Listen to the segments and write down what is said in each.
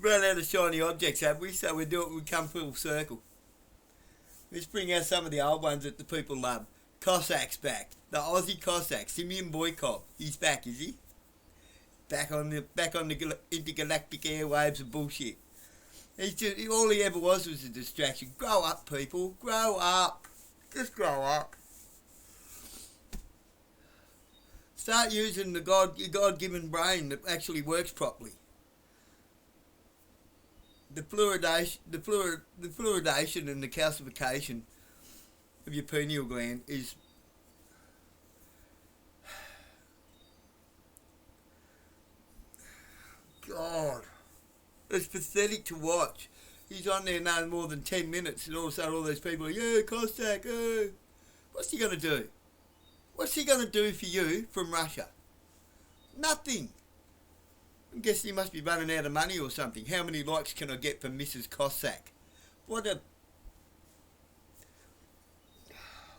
run out of shiny objects, have we? So we come full circle. Let's bring out some of the old ones that the people love. Cossacks back. The Aussie Cossack, Simeon Boykov. He's back, is he? Back on the intergalactic airwaves of bullshit. All he ever was a distraction. Grow up, people. Grow up. Just grow up. Start using your God-given brain that actually works properly. The fluoridation and the calcification of your pineal gland is God. It's pathetic to watch. He's on there no more than 10 minutes and all of a sudden all those people are, yeah, Cossack, what's he going to do? What's he going to do for you from Russia? Nothing. I'm guessing he must be running out of money or something. How many likes can I get from Mrs. Cossack? What a...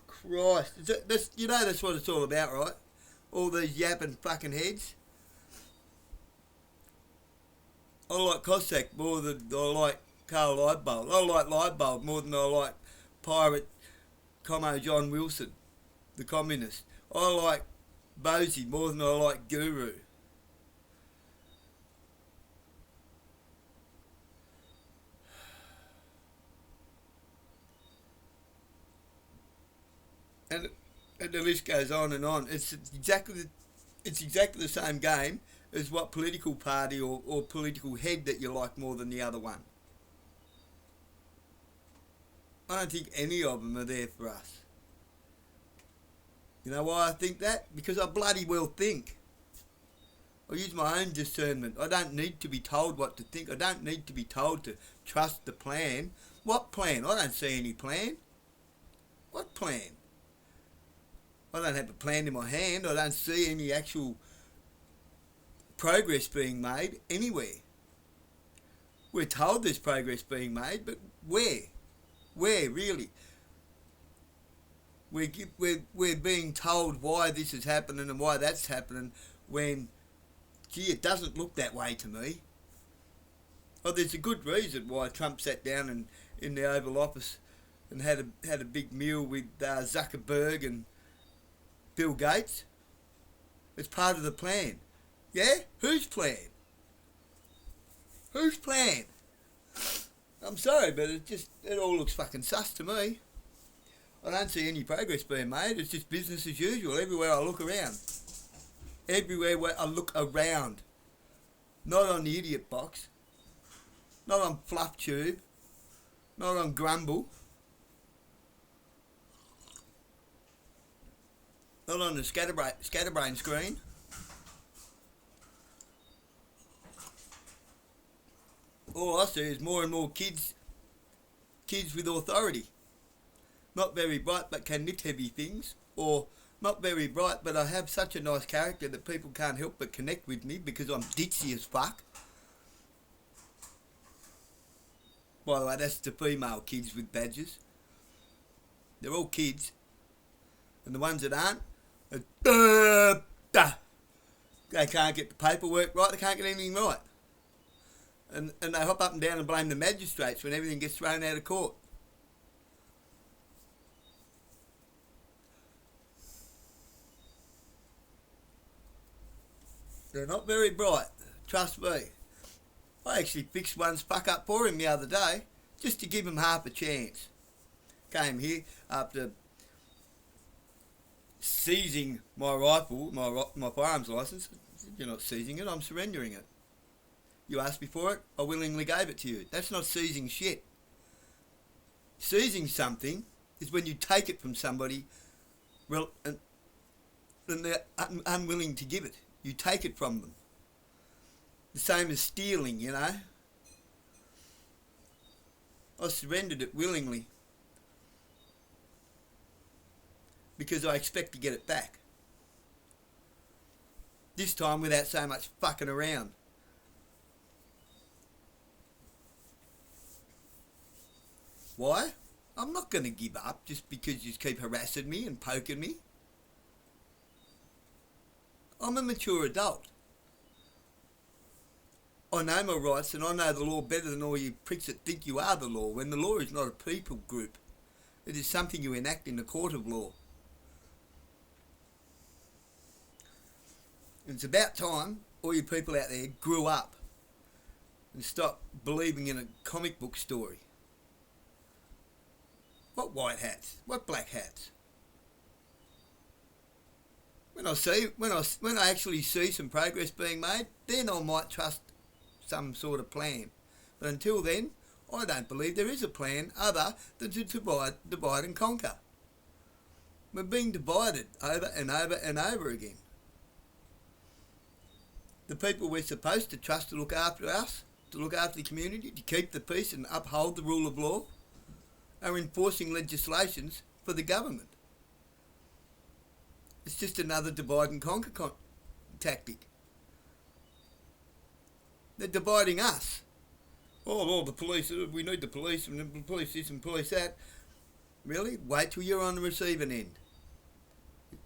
Christ. That's what it's all about, right? All these yapping fucking heads. I like Cossack more than I like Carl Liebald. I like Liebald more than I like pirate Commo John Wilson, the communist. I like Bosie more than I like Guru. And the list goes on and on. It's exactly the same game as what political party or political head that you like more than the other one. I don't think any of them are there for us. You know why I think that? Because I bloody well think. I use my own discernment. I don't need to be told what to think. I don't need to be told to trust the plan. What plan? I don't see any plan. What plan? I don't have a plan in my hand. I don't see any actual progress being made anywhere. We're told there's progress being made, but where? Where, really? We're being told why this is happening and why that's happening when, gee, it doesn't look that way to me. Oh, there's a good reason why Trump sat down in the Oval Office and had a big meal with Zuckerberg and Bill Gates. It's part of the plan. Yeah? Whose plan? Whose plan? I'm sorry, but it all looks fucking sus to me. I don't see any progress being made. It's just business as usual everywhere I look around. Everywhere where I look around. Not on the idiot box. Not on Fluff Tube. Not on Grumble. Not on the scatterbrain screen. All I see is more and more kids with authority. Not very bright but can lift heavy things, or not very bright but I have such a nice character that people can't help but connect with me because I'm ditzy as fuck. By the way, that's the female kids with badges. They're all kids. And the ones that aren't, they can't get the paperwork right, they can't get anything right. And they hop up and down and blame the magistrates when everything gets thrown out of court. They're not very bright, trust me. I actually fixed one's fuck up for him the other day, just to give him half a chance. Came here after seizing my rifle, my firearms licence. You're not seizing it, I'm surrendering it. You asked me for it, I willingly gave it to you. That's not seizing shit. Seizing something is when you take it from somebody and they're unwilling to give it. You take it from them. The same as stealing, you know. I surrendered it willingly because I expect to get it back. This time without so much fucking around. Why? I'm not going to give up just because you keep harassing me and poking me. I'm a mature adult. I know my rights and I know the law better than all you pricks that think you are the law, when the law is not a people group. It is something you enact in the court of law. It's about time all you people out there grew up and stopped believing in a comic book story. What white hats? What black hats? When I actually see some progress being made, then I might trust some sort of plan. But until then, I don't believe there is a plan other than to divide and conquer. We're being divided over and over and over again. The people we're supposed to trust to look after us, to look after the community, to keep the peace and uphold the rule of law, are enforcing legislations for the government. It's just another divide and conquer tactic. They're dividing us. Oh, the police, we need the police, and the police this and police that. Really? Wait till you're on the receiving end.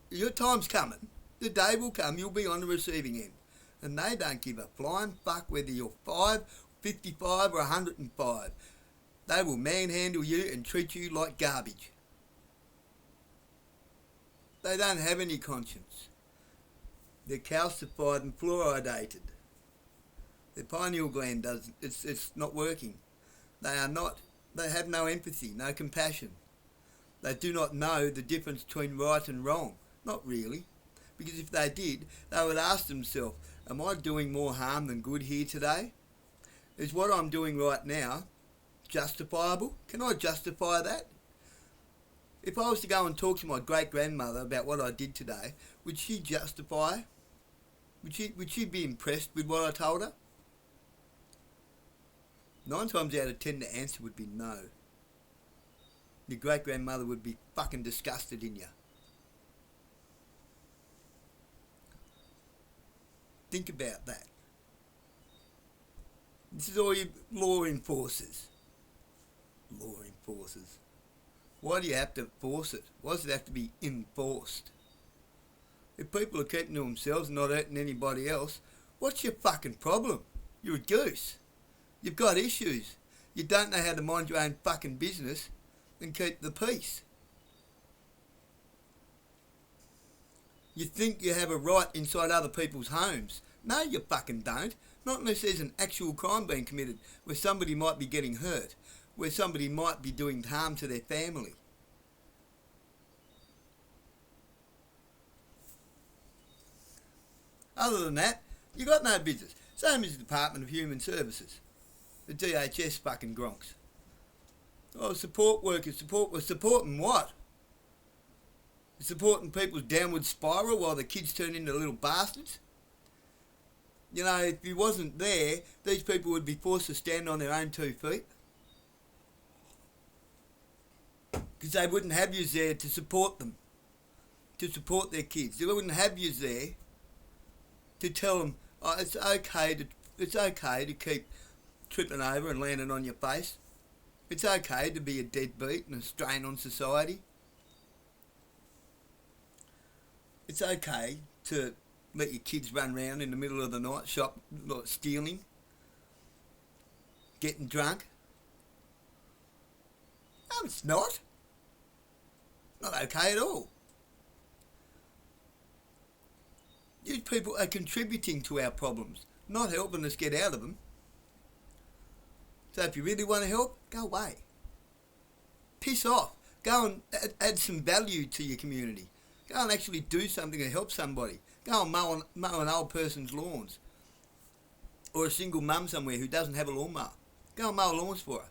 Your time's coming. The day will come, you'll be on the receiving end. And they don't give a flying fuck whether you're 5, 55 or 105. They will manhandle you and treat you like garbage. They don't have any conscience. They're calcified and fluoridated. Their pineal gland it's not working. They have no empathy, no compassion. They do not know the difference between right and wrong. Not really. Because if they did, they would ask themselves, am I doing more harm than good here today? Is what I'm doing right now justifiable? Can I justify that? If I was to go and talk to my great-grandmother about what I did today, would she justify? Would she be impressed with what I told her? 9 times out of 10 the answer would be no. Your great-grandmother would be fucking disgusted in you. Think about that. This is all you law enforcers. Law enforcers. Why do you have to force it? Why does it have to be enforced? If people are keeping to themselves and not hurting anybody else, what's your fucking problem? You're a goose. You've got issues. You don't know how to mind your own fucking business and keep the peace. You think you have a right inside other people's homes. No, you fucking don't. Not unless there's an actual crime being committed where somebody might be getting hurt, where somebody might be doing harm to their family. Other than that, you got no business. Same as the Department of Human Services. The DHS fucking gronks. Oh, support workers, supporting what? Supporting people's downward spiral while the kids turn into little bastards? You know, if you wasn't there, these people would be forced to stand on their own 2 feet. Because they wouldn't have you there to support them, to support their kids. They wouldn't have you there to tell them, oh, it's okay to keep tripping over and landing on your face. It's okay to be a deadbeat and a strain on society. It's okay to let your kids run around in the middle of the night, stealing, getting drunk. No, it's not. Not okay at all. You people are contributing to our problems, not helping us get out of them. So if you really want to help, go away. Piss off. Go and add some value to your community. Go and actually do something to help somebody. Go and mow an old person's lawns. Or a single mum somewhere who doesn't have a lawnmower. Go and mow lawns for her.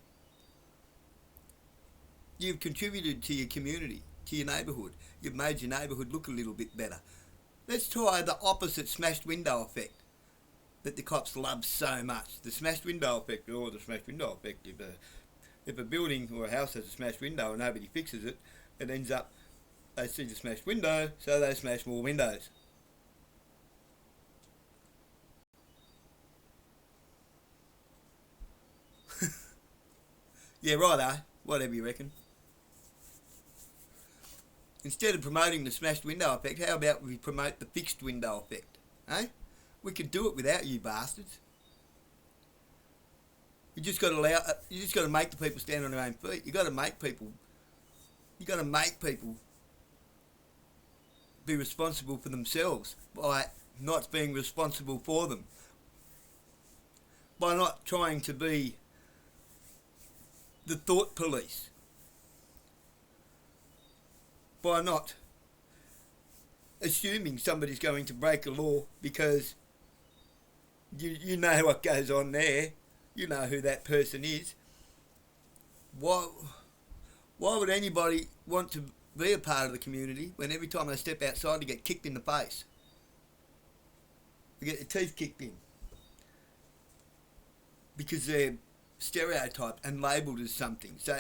You've contributed to your community, to your neighbourhood. You've made your neighbourhood look a little bit better. Let's try the opposite smashed window effect that the cops love so much. The smashed window effect, or the smashed window effect. If a building or a house has a smashed window and nobody fixes it, it ends up, they see the smashed window, so they smash more windows. Yeah, righto. Whatever you reckon. Instead of promoting the smashed window effect, how about we promote the fixed window effect? Eh? We could do it without you bastards. You just got to allow. You just got to make the people stand on their own feet. You got to make people. You got to make people be responsible for themselves by not being responsible for them. By not trying to be the thought police. By not assuming somebody's going to break a law because you know what goes on there. You know who that person is. Why would anybody want to be a part of the community when every time they step outside they get kicked in the face? They get their teeth kicked in. Because they're stereotyped and labelled as something. So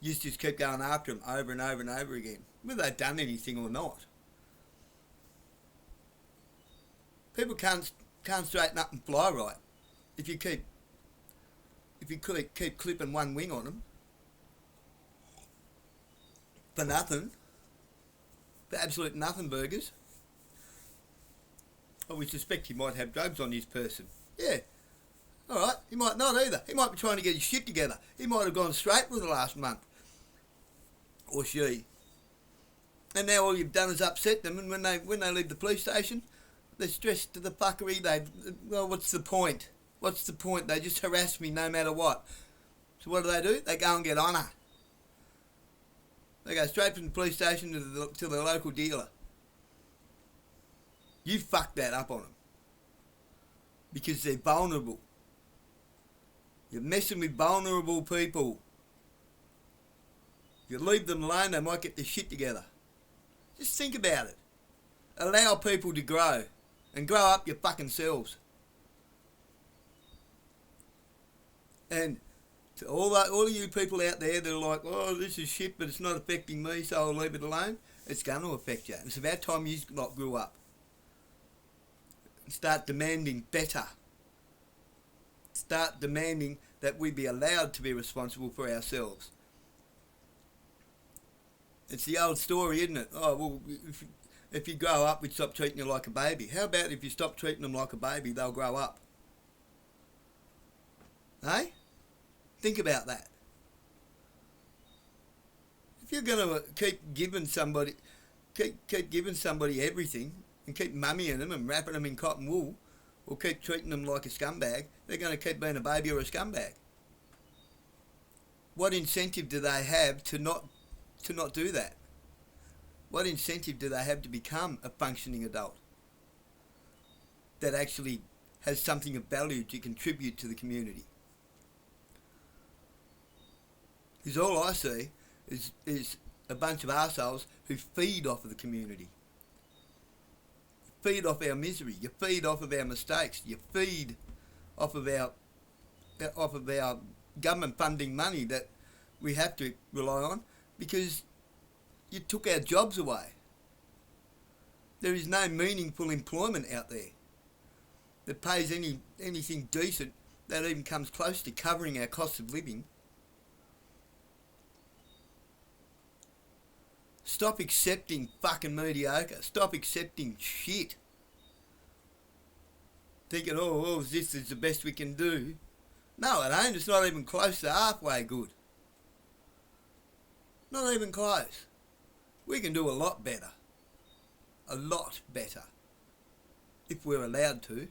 you just keep going after them over and over and over again, whether they've done anything or not. People can't straighten up and fly right if you keep clipping one wing on them for nothing, for absolute nothing burgers. Oh, we suspect he might have drugs on his person. Yeah. Alright, he might not either. He might be trying to get his shit together. He might have gone straight for the last month. Or she. And now all you've done is upset them, and when they leave the police station, they're stressed to the fuckery. Well, what's the point? What's the point? They just harass me no matter what. So what do? They go and get honour. They go straight from the police station to the local dealer. You fucked that up on them. Because they're vulnerable. You're messing with vulnerable people. If you leave them alone, they might get their shit together. Just think about it. Allow people to grow. And grow up your fucking selves. And to all of you people out there that are like, oh, this is shit, but it's not affecting me, so I'll leave it alone. It's going to affect you. It's about time you lot grew up. And start demanding better. Start demanding that we be allowed to be responsible for ourselves. It's the old story, isn't it? Oh, well, if you grow up, we'd stop treating you like a baby. How about if you stop treating them like a baby, they'll grow up? Hey? Think about that. If you're going to keep giving somebody everything and keep mummying them and wrapping them in cotton wool, or keep treating them like a scumbag, they're going to keep being a baby or a scumbag. What incentive do they have to not do that? What incentive do they have to become a functioning adult that actually has something of value to contribute to the community? Because all I see is a bunch of arseholes who feed off of the community. Feed off our misery. You feed off of our mistakes. You feed off of our government funding money that we have to rely on because you took our jobs away. There is no meaningful employment out there that pays anything decent that even comes close to covering our cost of living. Stop accepting fucking mediocre. Stop accepting shit. Thinking, oh, this is the best we can do. No, it ain't. It's not even close to halfway good. Not even close. We can do a lot better. A lot better. If we're allowed to.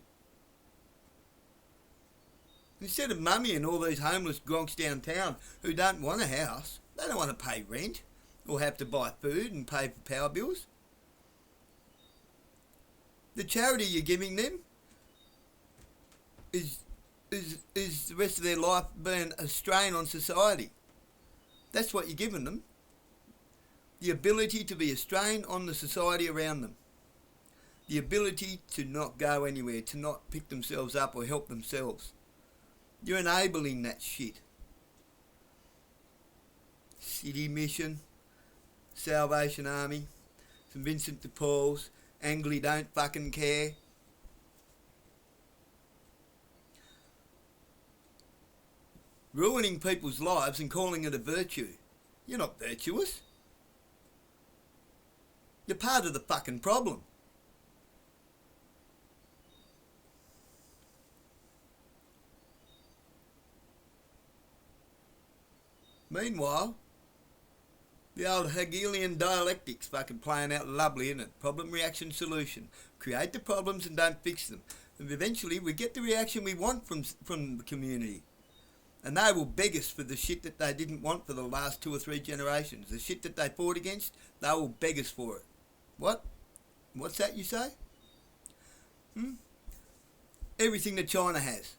Instead of mummying all these homeless gronks downtown who don't want a house, they don't want to pay rent or have to buy food and pay for power bills. The charity you're giving them is the rest of their life being a strain on society. That's what you're giving them. The ability to be a strain on the society around them. The ability to not go anywhere, to not pick themselves up or help themselves. You're enabling that shit. City Mission, Salvation Army, St Vincent de Paul's, Angley don't fucking care. Ruining people's lives and calling it a virtue. You're not virtuous. You're part of the fucking problem. Meanwhile, the old Hegelian dialectics fucking playing out lovely, isn't it? Problem, reaction, solution. Create the problems and don't fix them. And eventually we get the reaction we want from the community. And they will beg us for the shit that they didn't want for the last 2 or 3 generations. The shit that they fought against, they will beg us for it. What? What's that you say? Everything that China has.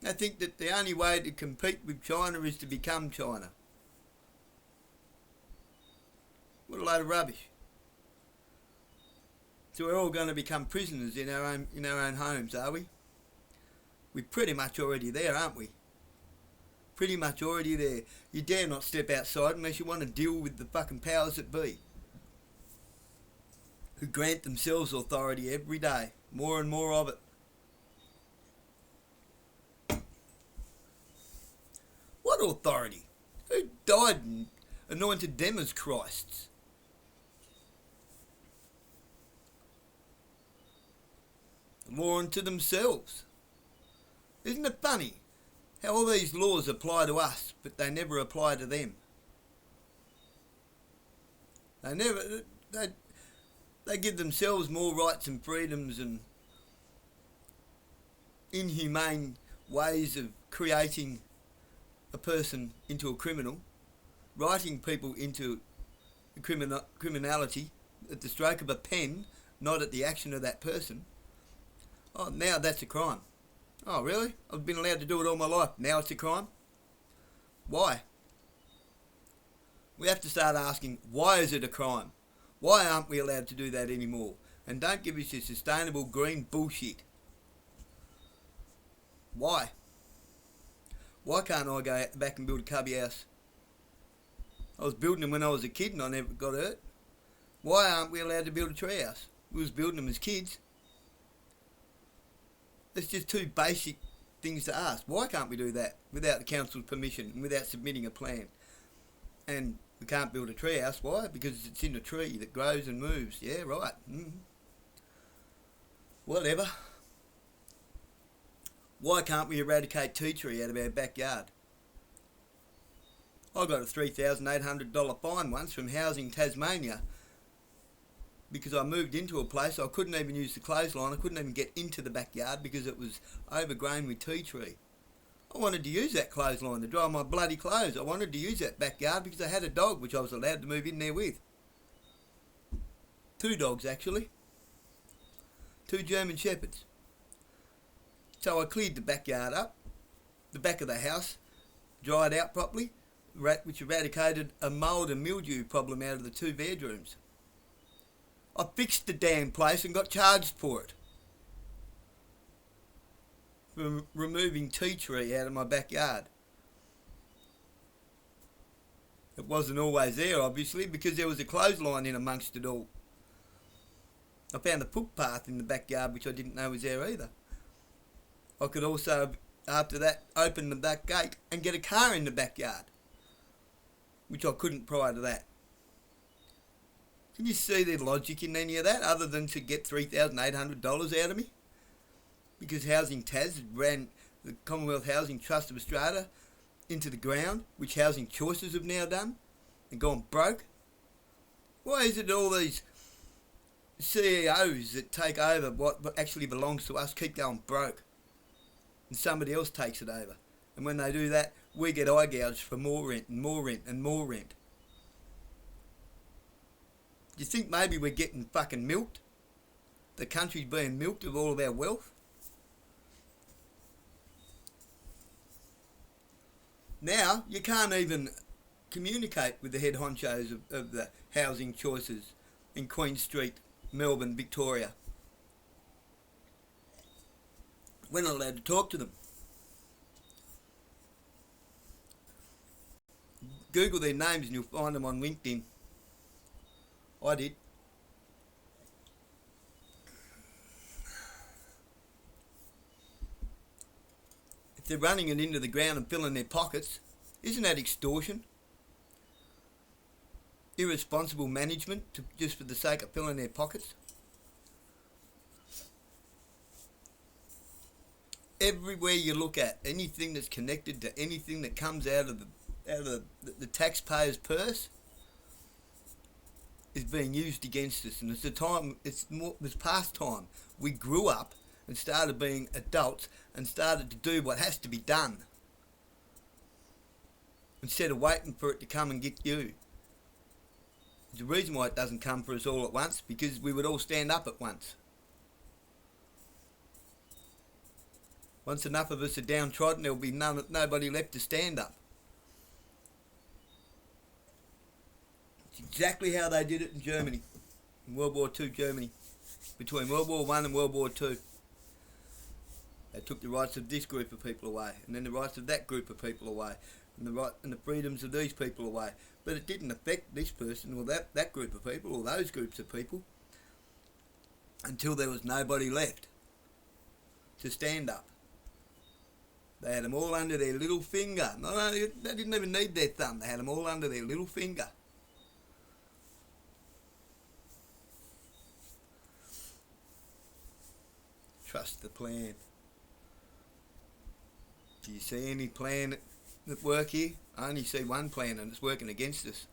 I think that the only way to compete with China is to become China. What a load of rubbish. So we're all going to become prisoners in our own homes, are we? We're pretty much already there, aren't we? Pretty much already there. You dare not step outside unless you want to deal with the fucking powers that be, who grant themselves authority every day, more and more of it. What authority? Who died and anointed them as Christs? Law unto themselves. Isn't it funny how all these laws apply to us, but they never apply to them? They give themselves more rights and freedoms and inhumane ways of creating a person into a criminal, writing people into criminality at the stroke of a pen, not at the action of that person. Oh, now that's a crime. Oh, really? I've been allowed to do it all my life. Now it's a crime? Why? We have to start asking, why is it a crime? Why aren't we allowed to do that anymore? And don't give us your sustainable green bullshit. Why? Why can't I go out back and build a cubby house? I was building them when I was a kid and I never got hurt. Why aren't we allowed to build a tree house? We was building them as kids. It's just 2 basic things to ask. Why can't we do that without the council's permission and without submitting a plan? And we can't build a tree house. Why? Because it's in a tree that grows and moves. Yeah, right. Whatever. Why can't we eradicate tea tree out of our backyard? I got a $3,800 fine once from Housing Tasmania because I moved into a place I couldn't even use the clothesline. I couldn't even get into the backyard because it was overgrown with tea tree. I wanted to use that clothesline to dry my bloody clothes. I wanted to use that backyard because I had a dog which I was allowed to move in there with. 2 dogs actually. 2 German Shepherds. So I cleared the backyard up, the back of the house, dried out properly, which eradicated a mould and mildew problem out of the 2 bedrooms. I fixed the damn place and got charged for it. For removing tea tree out of my backyard. It wasn't always there, obviously, because there was a clothesline in amongst it all. I found a footpath in the backyard which I didn't know was there either. I could also, after that, open the back gate and get a car in the backyard, which I couldn't prior to that. Can you see the logic in any of that, other than to get $3,800 out of me? Because Housing Tas ran the Commonwealth Housing Trust of Australia into the ground, which Housing Choices have now done, and gone broke. Why is it all these CEOs that take over what actually belongs to us keep going broke? And somebody else takes it over. And when they do that, we get eye gouged for more rent and more rent and more rent. Do you think maybe we're getting fucking milked? The country's being milked of all of our wealth? Now, you can't even communicate with the head honchos of the Housing Choices in Queen Street, Melbourne, Victoria. We're not allowed to talk to them. Google their names and you'll find them on LinkedIn. I did. If they're running it into the ground and filling their pockets, isn't that extortion? Irresponsible management just for the sake of filling their pockets? everywhere you look at, anything that's connected to anything that comes out of the taxpayer's purse is being used against us. And it's past time. We grew up and started being adults and started to do what has to be done, instead of waiting for it to come and get you. There's a reason why it doesn't come for us all at once, because we would all stand up at once. Once enough of us are downtrodden, there'll be nobody left to stand up. It's exactly how they did it in Germany, in World War II Germany, between World War I and World War II. They took the rights of this group of people away, and then the rights of that group of people away, and the freedoms of these people away. But it didn't affect this person or that group of people or those groups of people until there was nobody left to stand up. They had them all under their little finger. No, they didn't even need their thumb. They had them all under their little finger. Trust the plan. Do you see any plan at work here? I only see one plan, and it's working against us.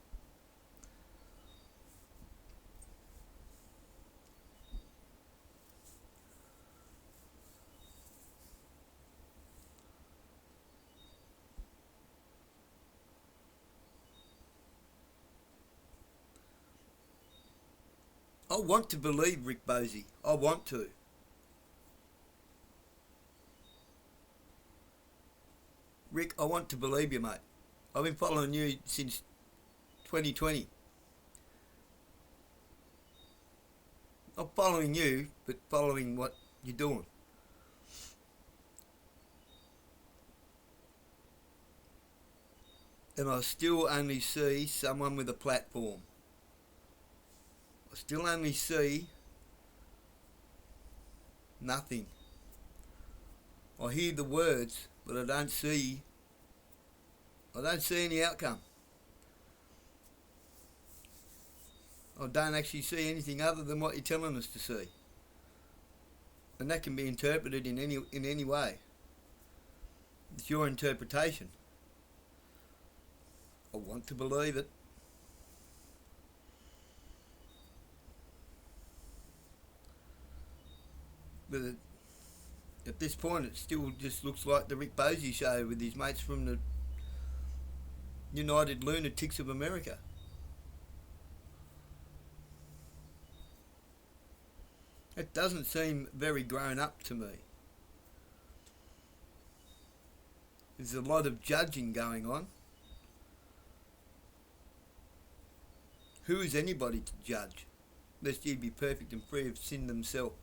I want to believe Rick Bosey. I want to. Rick, I want to believe you, mate. I've been following you since 2020. Not following you, but following what you're doing. And I still only see someone with a platform. I still only see nothing. I hear the words, but I don't see any outcome. I don't actually see anything other than what you're telling us to see. And that can be interpreted in any way. It's your interpretation. I want to believe it. But at this point, it still just looks like the Rick Bosey show with his mates from the United Lunatics of America. It doesn't seem very grown up to me. There's a lot of judging going on. Who is anybody to judge? Lest ye be perfect and free of sin themselves.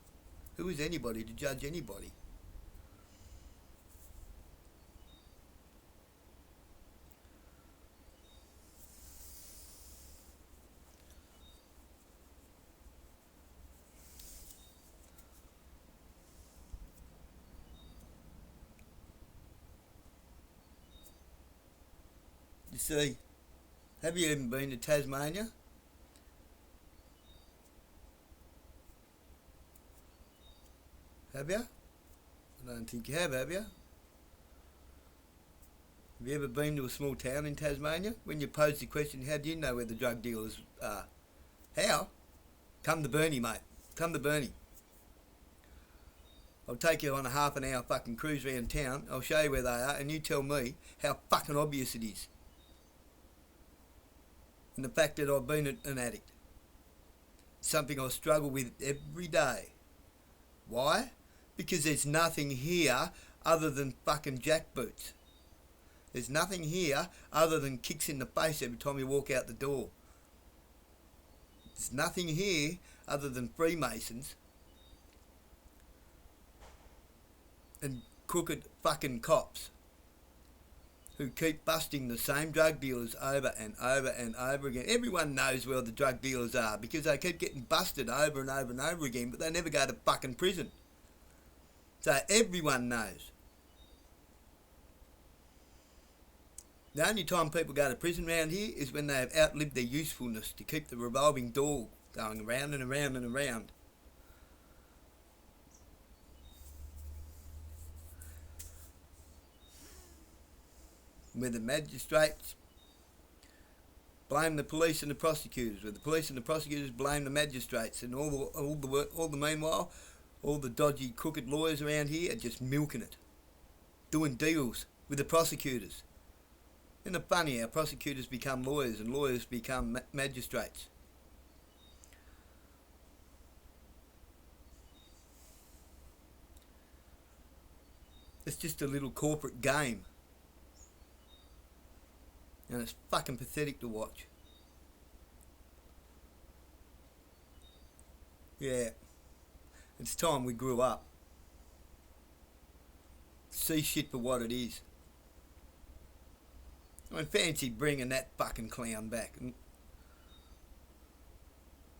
Who is anybody to judge anybody? You see, have you even been to Tasmania? Have you? I don't think you have you? Have you ever been to a small town in Tasmania? When you pose the question, how do you know where the drug dealers are? How? Come to Burnie, mate. Come to Burnie. I'll take you on a half an hour fucking cruise around town. I'll show you where they are, and you tell me how fucking obvious it is. And the fact that I've been an addict. Something I struggle with every day. Why? Because there's nothing here other than fucking jackboots. There's nothing here other than kicks in the face every time you walk out the door. There's nothing here other than Freemasons and crooked fucking cops who keep busting the same drug dealers over and over and over again. Everyone knows where the drug dealers are because they keep getting busted over and over and over again, but they never go to fucking prison. So everyone knows. The only time people go to prison around here is when they have outlived their usefulness to keep the revolving door going around and around and around. where the magistrates blame the police and the prosecutors, where the police and the prosecutors blame the magistrates, and all the meanwhile, all the dodgy, crooked lawyers around here are just milking it, doing deals with the prosecutors. Isn't it funny how prosecutors become lawyers and lawyers become magistrates? It's just a little corporate game. And it's fucking pathetic to watch. Yeah. It's time we grew up. See shit for what it is. I mean, fancy bringing that fucking clown back.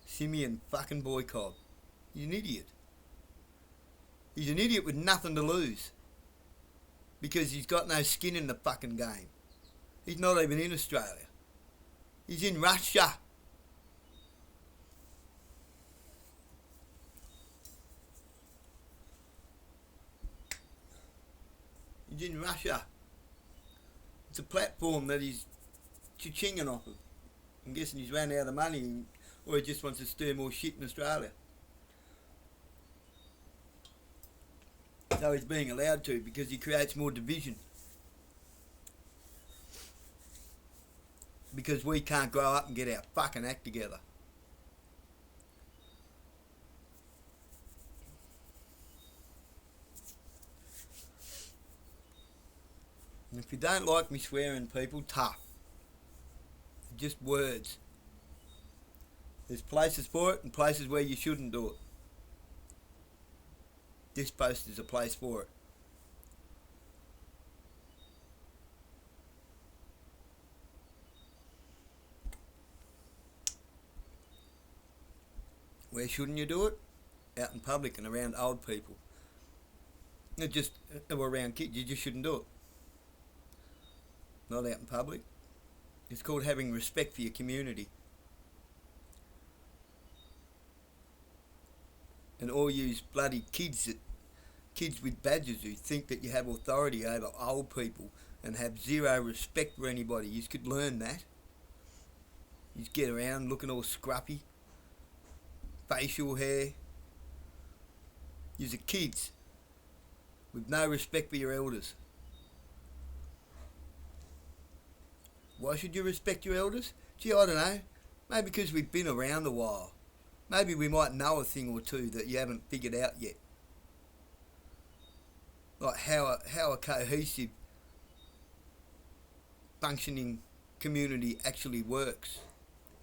Simeon fucking Boycott. He's an idiot. He's an idiot with nothing to lose. Because he's got no skin in the fucking game. He's not even in Australia. He's in Russia. He's in Russia. It's a platform that he's cha-chinging off of. I'm guessing he's ran out of money, or he just wants to stir more shit in Australia. So he's being allowed to, because he creates more division. Because we can't grow up and get our fucking act together. And if you don't like me swearing, people, tough. They're just words. There's places for it and places where you shouldn't do it. This post is a place for it. Where shouldn't you do it? Out in public and around old people. Not just around kids, you just shouldn't do it. Not out in public. It's called having respect for your community. And all you bloody kids with badges who think that you have authority over old people and have zero respect for anybody, you could learn that. You get around looking all scruffy, facial hair. You're kids with no respect for your elders. Why should you respect your elders? Gee, I don't know. Maybe because we've been around a while. Maybe we might know a thing or two that you haven't figured out yet. Like how a cohesive, functioning community actually works.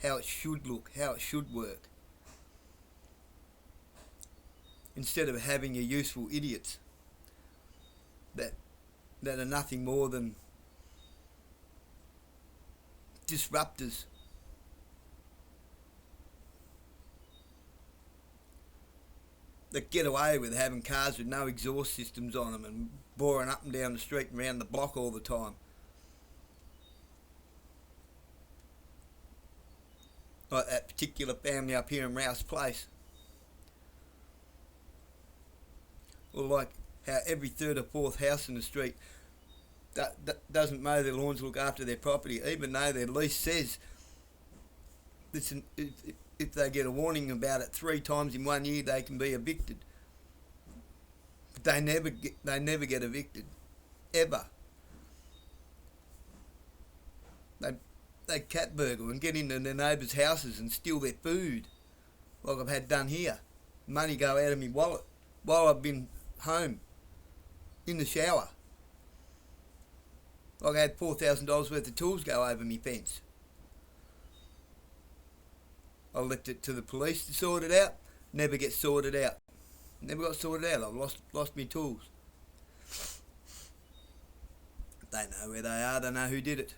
How it should look, how it should work. Instead of having your useful idiots that are nothing more than disruptors. That get away with having cars with no exhaust systems on them and boring up and down the street and round the block all the time. Like that particular family up here in Rouse Place. Or like how every third or fourth house in the street that doesn't mow their lawns, look after their property, even though their lease says listen, if they get a warning about it 3 times in 1 year, they can be evicted. But they never get evicted, ever. They cat burgle and get into their neighbours' houses and steal their food, like I've had done here. Money go out of my wallet while I've been home in the shower. Like I had $4,000 worth of tools go over my fence. I left it to the police to sort it out. Never get sorted out. Never got sorted out. I've lost my tools. They know where they are. They know who did it.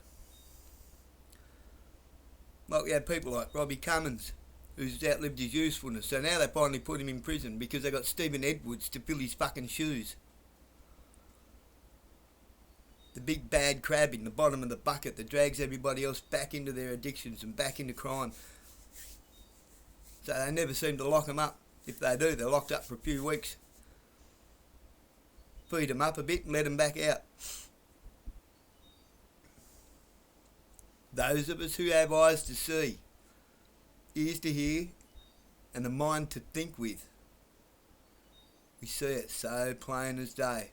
Like we had people like Robbie Cummins, who's outlived his usefulness. So now they finally put him in prison because they got Stephen Edwards to fill his fucking shoes. The big bad crab in the bottom of the bucket that drags everybody else back into their addictions and back into crime. So they never seem to lock them up. If they do, they're locked up for a few weeks. Feed them up a bit and let them back out. Those of us who have eyes to see, ears to hear, and a mind to think with, we see it so plain as day.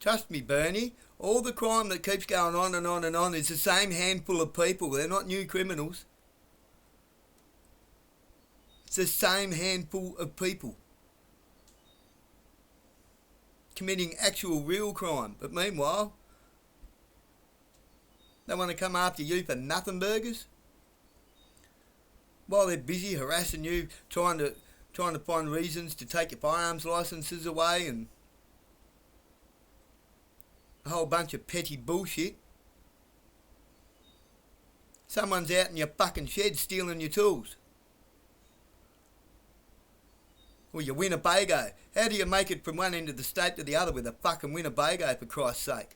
Trust me, Bernie, all the crime that keeps going on and on and on is the same handful of people. They're not new criminals. It's the same handful of people committing actual real crime. But meanwhile, they want to come after you for nothing burgers? While they're busy harassing you, trying to find reasons to take your firearms licences away and a whole bunch of petty bullshit. Someone's out in your fucking shed stealing your tools. Or your Winnebago. How do you make it from one end of the state to the other with a fucking Winnebago, for Christ's sake?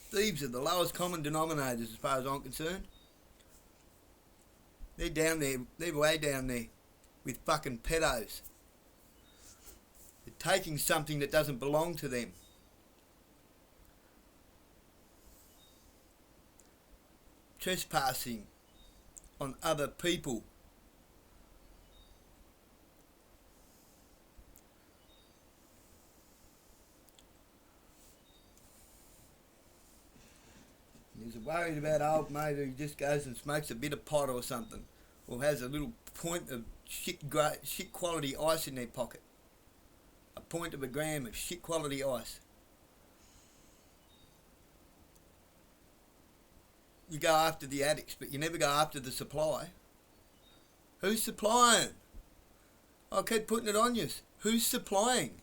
Thieves are the lowest common denominators as far as I'm concerned. They're down there, they're way down there with fucking pedos. They're taking something that doesn't belong to them. Trespassing on other people. He's worried about old mate who just goes and smokes a bit of pot or something, or has a little point of shit quality ice in their pocket. A point of a gram of shit quality ice. You go after the addicts, but you never go after the supply. Who's supplying? I keep putting it on you. Who's supplying?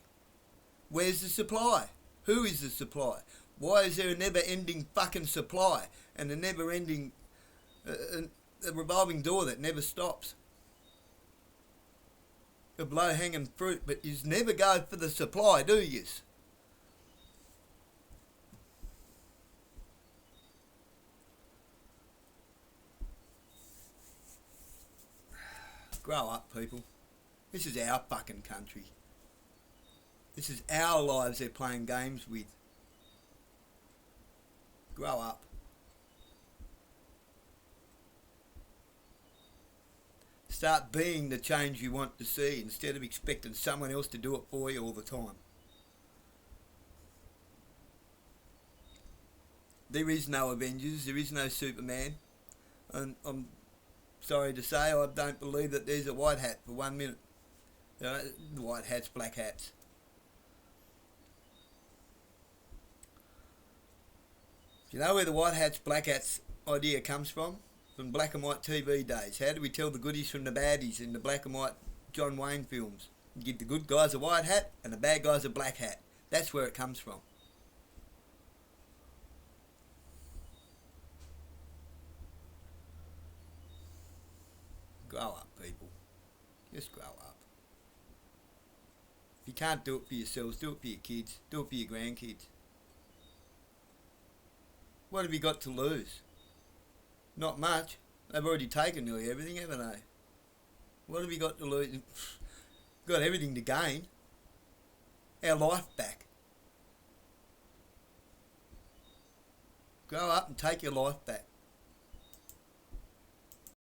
Where's the supply? Who is the supply? Why is there a never-ending fucking supply and a never-ending a revolving door that never stops of low-hanging fruit? But you never go for the supply, do you? Grow up, people. This is our fucking country. This is our lives they're playing games with. Grow up. Start being the change you want to see instead of expecting someone else to do it for you all the time. There is no Avengers, there is no Superman. And I'm sorry to say, I don't believe that there's a white hat for 1 minute. White hats, black hats. You know where the white hats, black hats idea comes from? From black and white TV days. How do we tell the goodies from the baddies in the black and white John Wayne films? You give the good guys a white hat and the bad guys a black hat. That's where it comes from. Grow up, people. Just grow up. If you can't do it for yourselves, do it for your kids. Do it for your grandkids. What have you got to lose? Not much. They've already taken nearly everything, haven't they? What have you got to lose? Got everything to gain. Our life back. Grow up and take your life back.